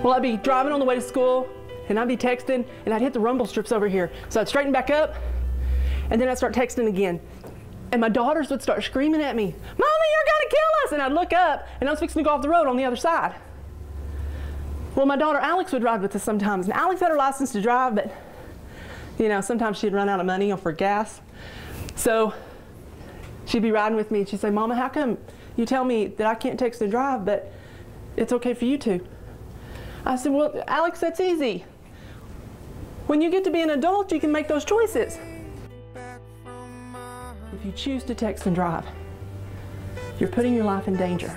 Well, I'd be driving on the way to school, and I'd be texting, and I'd hit the rumble strips over here. So I'd straighten back up, and then I'd start texting again. And my daughters would start screaming at me, "Mommy, you're gonna kill us!" And I'd look up, and I was fixing to go off the road on the other side. Well, my daughter Alex would ride with us sometimes, and Alex had her license to drive, but you know, sometimes she'd run out of money for gas. So she'd be riding with me, and she'd say, "Mama, how come you tell me that I can't text and drive, but it's okay for you to?" I said, "Well, Alex, that's easy. When you get to be an adult, you can make those choices. If you choose to text and drive, you're putting your life in danger."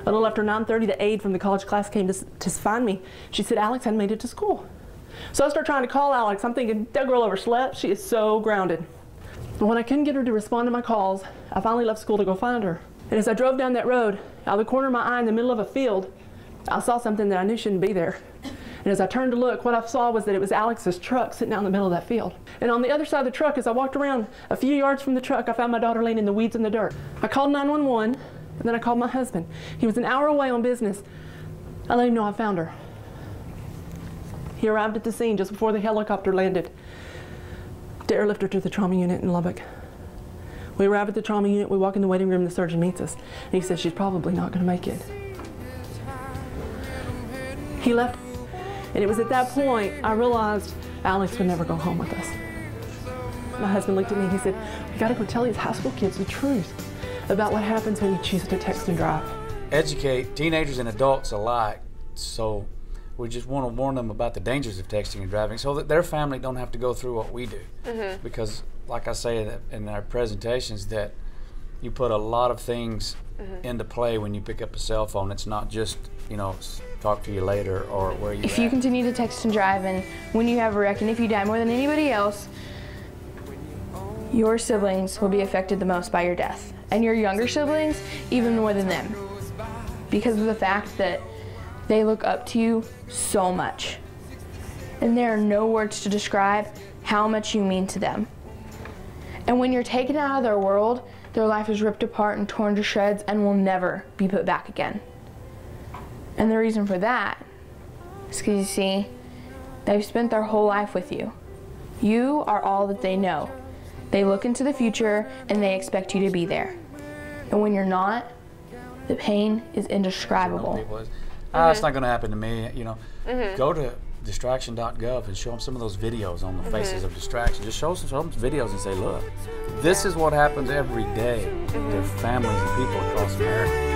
A little after 9:30, the aide from the college class came to find me. She said Alex hadn't made it to school. So I started trying to call Alex. I'm thinking, that girl overslept. She is so grounded. But when I couldn't get her to respond to my calls, I finally left school to go find her. And as I drove down that road, out of the corner of my eye in the middle of a field, I saw something that I knew shouldn't be there. And as I turned to look, what I saw was that it was Alex's truck sitting out in the middle of that field. And on the other side of the truck, as I walked around a few yards from the truck, I found my daughter laying in the weeds in the dirt. I called 911, and then I called my husband. He was an hour away on business. I let him know I found her. He arrived at the scene just before the helicopter landed to airlift her to the trauma unit in Lubbock. We arrive at the trauma unit, we walk in the waiting room, the surgeon meets us, and he says she's probably not going to make it. He left, and it was at that point I realized Alex would never go home with us. My husband looked at me and he said, "We got to go tell these high school kids the truth about what happens when you choose to text and drive." Educate teenagers and adults alike, so we just want to warn them about the dangers of texting and driving so that their family don't have to go through what we do. Because like I say in our presentations, that you put a lot of things into play when you pick up a cell phone. It's not just, you know, talk to you later or where you If you continue to text and drive, and when you have a wreck, and if you die more than anybody else, your siblings will be affected the most by your death. And your younger siblings, even more than them. Because of the fact that they look up to you so much. And there are no words to describe how much you mean to them. And when you're taken out of their world, their life is ripped apart and torn to shreds and will never be put back again. And the reason for that is because, you see, they've spent their whole life with you. You are all that they know. They look into the future and they expect you to be there. And when you're not, the pain is indescribable. It's not going to happen to me, you know. Go to distraction.gov and show them some of those videos on the faces of distraction. Just show them videos and say, look, this is what happens every day to families and people across America.